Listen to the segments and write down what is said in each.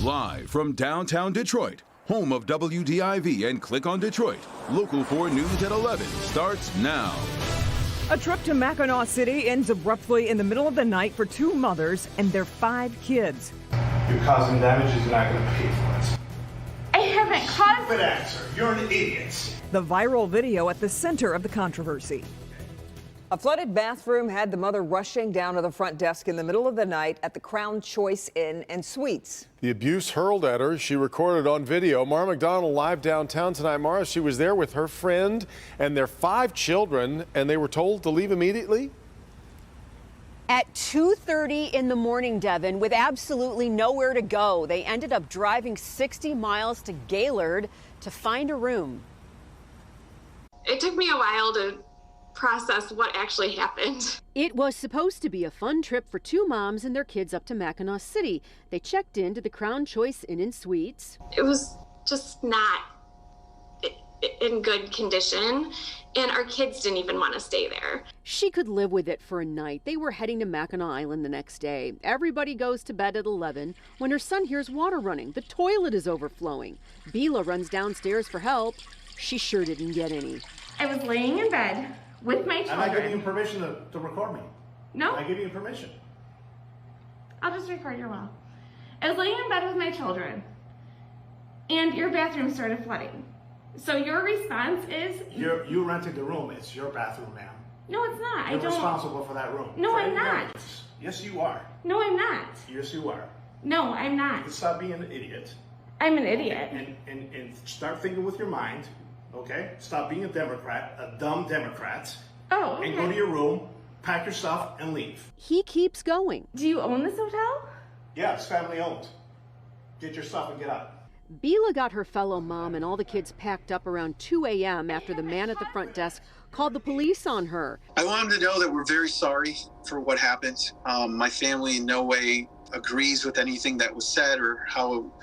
Live from downtown Detroit, home of WDIV and Click on Detroit, Local 4 News at 11 starts now. A trip to Mackinac City ends abruptly in the middle of the night for two mothers and their 5 kids. You're causing damage, you're not going to pay for it. I haven't caused... Stupid answer. You're an idiot. The viral video at the center of the controversy. A flooded bathroom had the mother rushing down to the front desk in the middle of the night at the Crown Choice Inn and Suites. The abuse hurled at her. She recorded on video. Mara McDonald live downtown tonight. Mara, she was there with her friend and their 5 children, and they were told to leave immediately? At 2:30 in the morning, Devin, with absolutely nowhere to go, they ended up driving 60 miles to Gaylord to find a room. It took me a while to process what actually happened. It was supposed to be a fun trip for 2 moms and their kids up to Mackinac City. They checked into the Crown Choice Inn and Suites. It was just not in good condition, and our kids didn't even want to stay there. She could live with it for a night. They were heading to Mackinac Island the next day. Everybody goes to bed at 11 when her son hears water running. The toilet is overflowing. Bila runs downstairs for help. She sure didn't get any. I was laying in bed with my children. I'm not giving you permission to record me. No? I give you permission. I'll just record your well. I was laying in bed with my children, and your bathroom started flooding. So your response is... You rented the room. It's your bathroom, ma'am. No, it's not. You're responsible for that room. No, For I'm any not. negligence. Yes, you are. No, I'm not. Yes, you are. No, I'm You not. can stop being an idiot I'm an idiot. and start thinking with your mind, okay? Stop being a Democrat, a dumb Democrat, Oh, okay. and go to your room, pack your stuff, and leave. He keeps going. Do you own this hotel? Yeah, it's family owned. Get your stuff and get out. Bila got her fellow mom and all the kids packed up around 2 a.m. after the man at the front desk called the police on her. I want them to know that we're very sorry for what happened. My family in no way agrees with anything that was said or how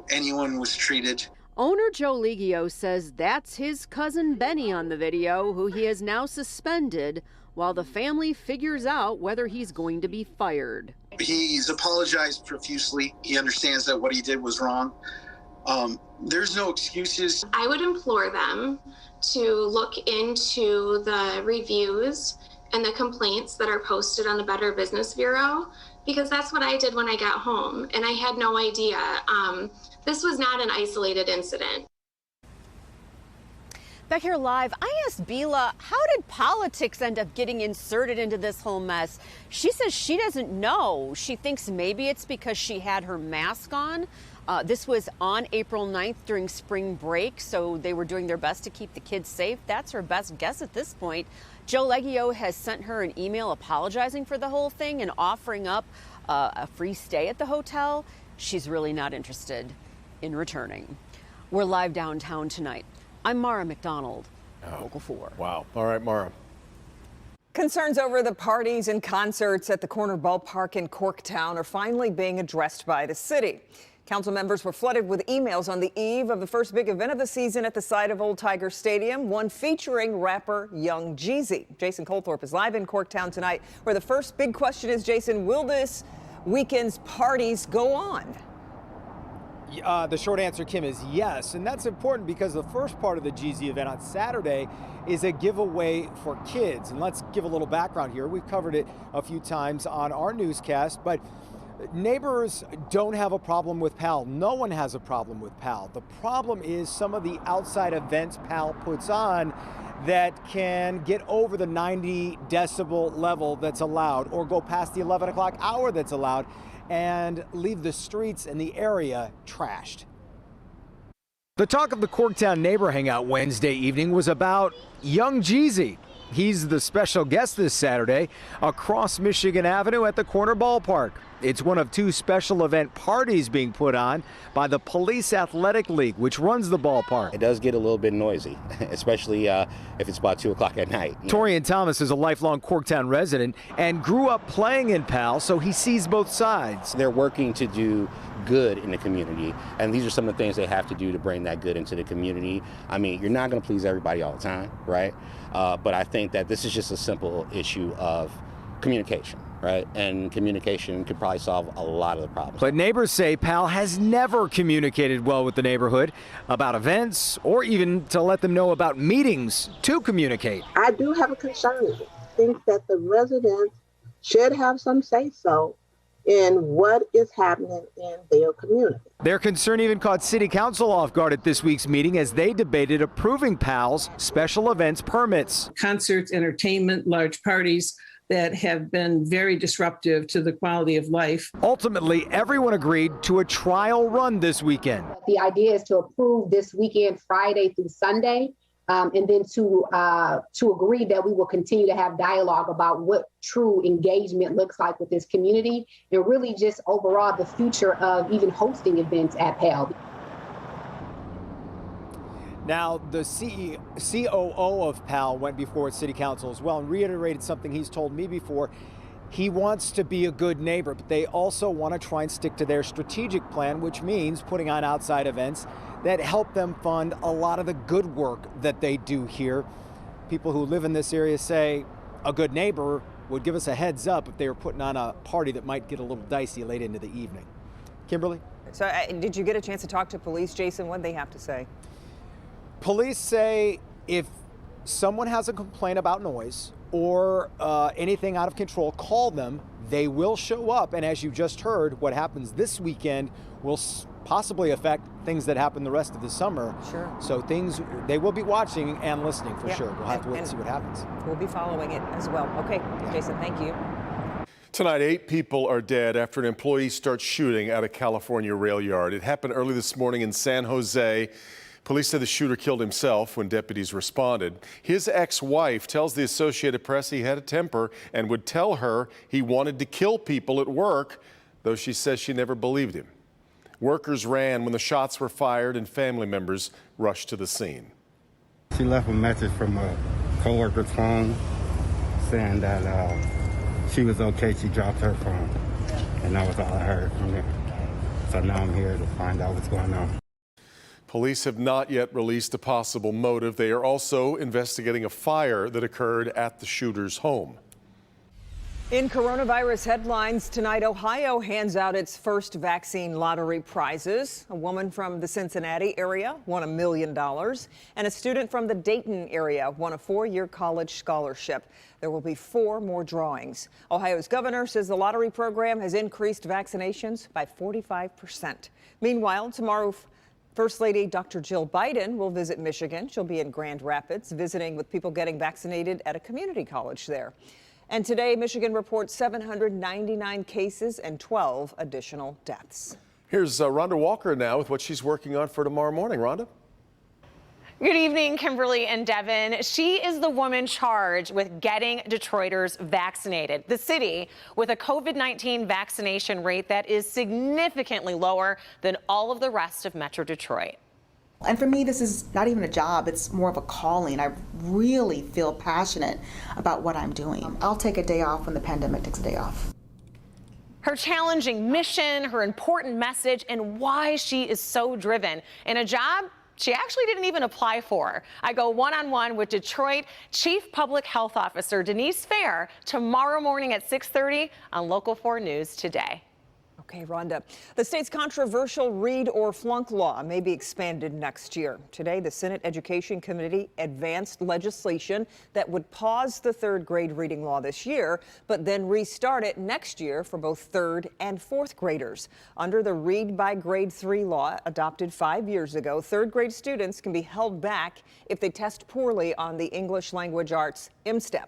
anyone was treated. Owner Joe Ligio says that's his cousin Benny on the video, who he has now suspended while the family figures out whether he's going to be fired. He's apologized profusely. He understands that what he did was wrong. There's no excuses. I would implore them to look into the reviews and the complaints that are posted on the Better Business Bureau, because that's what I did when I got home, and I had no idea. This was not an isolated incident. Back here live, I asked Bila, how did politics end up getting inserted into this whole mess? She says she doesn't know. She thinks maybe it's because she had her mask on. This was on April 9th during spring break, so they were doing their best to keep the kids safe. That's her best guess at this point. Joe Ligio has sent her an email apologizing for the whole thing and offering up a free stay at the hotel. She's really not interested in returning. We're live downtown tonight. I'm Mara McDonald, Local 4. Wow. All right, Mara. Concerns over the parties and concerts at the Corner Ballpark in Corktown are finally being addressed by the city. Council members were flooded with emails on the eve of the first big event of the season at the site of Old Tiger Stadium, one featuring rapper Young Jeezy. Jason Colthorpe is live in Corktown tonight, where the first big question is, Jason, will this weekend's parties go on? The short answer, Kim, is yes, and that's important because the first part of the Jeezy event on Saturday is a giveaway for kids. And let's give a little background here. We've covered it a few times on our newscast, but neighbors don't have a problem with PAL. No one has a problem with PAL. The problem is some of the outside events PAL puts on that can get over the 90 decibel level that's allowed or go past the 11 o'clock hour that's allowed and leave the streets and the area trashed. The talk of the Corktown Neighbor Hangout Wednesday evening was about Young Jeezy. He's the special guest this Saturday across Michigan Avenue at the Corner Ballpark. It's one of 2 special event parties being put on by the Police Athletic League, which runs the ballpark. It does get a little bit noisy, especially if it's about 2 o'clock at night. Torian Thomas is a lifelong Corktown resident and grew up playing in PAL, so he sees both sides. They're working to do good in the community, and these are some of the things they have to do to bring that good into the community. I mean, you're not going to please everybody all the time, right? But I think that this is just a simple issue of communication. right? And communication could probably solve a lot of the problems. But neighbors say Powell has never communicated well with the neighborhood about events or even to let them know about meetings to communicate. I do have a concern. I think that the residents should have some say-so in what is happening in their community. Their concern even caught City Council off guard at this week's meeting as they debated approving Powell's special events permits. Concerts, entertainment, large parties that have been very disruptive to the quality of life. Ultimately, everyone agreed to a trial run this weekend. The idea is to approve this weekend, Friday through Sunday, and then to agree that we will continue to have dialogue about what true engagement looks like with this community and really just overall the future of even hosting events at Pell. Now, the COO of Powell went before City Council as well and reiterated something he's told me before. He wants to be a good neighbor, but they also want to try and stick to their strategic plan, which means putting on outside events that help them fund a lot of the good work that they do here. People who live in this area say a good neighbor would give us a heads up if they were putting on a party that might get a little dicey late into the evening. Kimberly? So did you get a chance to talk to police, Jason? What did they have to say? Police say if someone has a complaint about noise or anything out of control, call them. They will show up. And as you just heard, what happens this weekend will possibly affect things that happen the rest of the summer. Sure. So they will be watching and listening for sure. We'll have to wait and and see what happens. We'll be following it as well. Okay, Jason, thank you. Tonight, 8 people are dead after an employee starts shooting at a California rail yard. It happened early this morning in San Jose. Police said the shooter killed himself when deputies responded. His ex-wife tells the Associated Press he had a temper and would tell her he wanted to kill people at work, though she says she never believed him. Workers ran when the shots were fired and family members rushed to the scene. She left a message from a co-worker's phone saying that she was okay. She dropped her phone, and that was all I heard from her. So now I'm here to find out what's going on. Police have not yet released a possible motive. They are also investigating a fire that occurred at the shooter's home. In coronavirus headlines tonight, Ohio hands out its first vaccine lottery prizes. A woman from the Cincinnati area won $1 million, and a student from the Dayton area won a 4-year college scholarship. There will be 4 more drawings. Ohio's governor says the lottery program has increased vaccinations by 45%. Meanwhile, tomorrow, First Lady Dr. Jill Biden will visit Michigan. She'll be in Grand Rapids visiting with people getting vaccinated at a community college there. And today, Michigan reports 799 cases and 12 additional deaths. Here's Rhonda Walker now with what she's working on for tomorrow morning. Rhonda? Good evening, Kimberly and Devin. She is the woman charged with getting Detroiters vaccinated. The city with a COVID-19 vaccination rate that is significantly lower than all of the rest of Metro Detroit. And for me, this is not even a job, it's more of a calling. I really feel passionate about what I'm doing. I'll take a day off when the pandemic takes a day off. Her challenging mission, her important message, and why she is so driven in a job she actually didn't even apply for. I go one-on-one with Detroit Chief Public Health Officer Denise Fair tomorrow morning at 6:30 on Local 4 News Today. Okay, Rhonda. The state's controversial read or flunk law may be expanded next year. Today, the Senate Education Committee advanced legislation that would pause the 3rd grade reading law this year, but then restart it next year for both 3rd and 4th graders. Under the Read by Grade 3 law adopted 5 years ago, 3rd grade students can be held back if they test poorly on the English Language Arts MSTEP.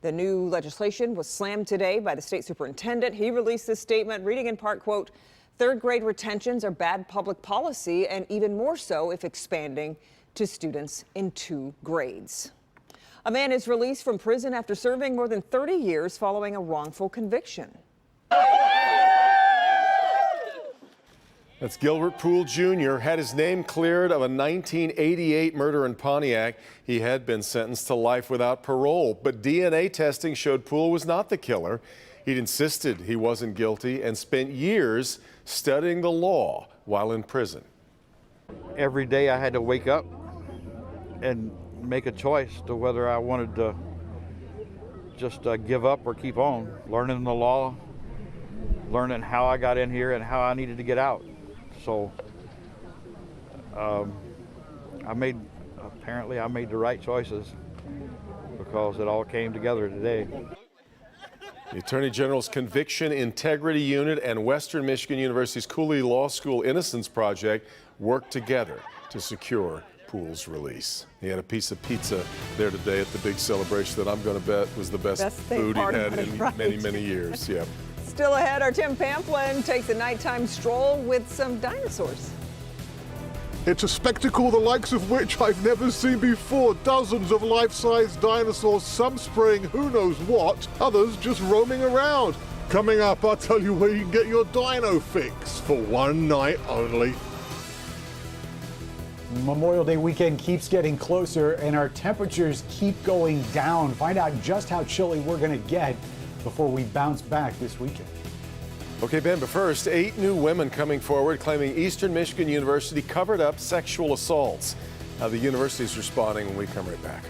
The new legislation was slammed today by the state superintendent. He released this statement, reading in part, quote, 3rd grade retentions are bad public policy, and even more so if expanding to students in 2 grades. A man is released from prison after serving more than 30 years following a wrongful conviction. That's Gilbert Poole Jr. had his name cleared of a 1988 murder in Pontiac. He had been sentenced to life without parole, but DNA testing showed Poole was not the killer. He'd insisted he wasn't guilty and spent years studying the law while in prison. Every day I had to wake up and make a choice to whether I wanted to just give up or keep on, learning the law, learning how I got in here and how I needed to get out. So apparently I made the right choices because it all came together today. The Attorney General's Conviction Integrity Unit and Western Michigan University's Cooley Law School Innocence Project worked together to secure Poole's release. He had a piece of pizza there today at the big celebration that I'm going to bet was the best food he had in many, many years. Yeah. Still ahead, our Tim Pamplin takes a nighttime stroll with some dinosaurs. It's a spectacle the likes of which I've never seen before. Dozens of life-size dinosaurs, some spraying who knows what, others just roaming around. Coming up, I'll tell you where you can get your dino fix for one night only. Memorial Day weekend keeps getting closer and our temperatures keep going down. Find out just how chilly we're going to get before we bounce back this weekend. Okay, Ben, but first, 8 new women coming forward claiming Eastern Michigan University covered up sexual assaults. How the university is responding when we come right back.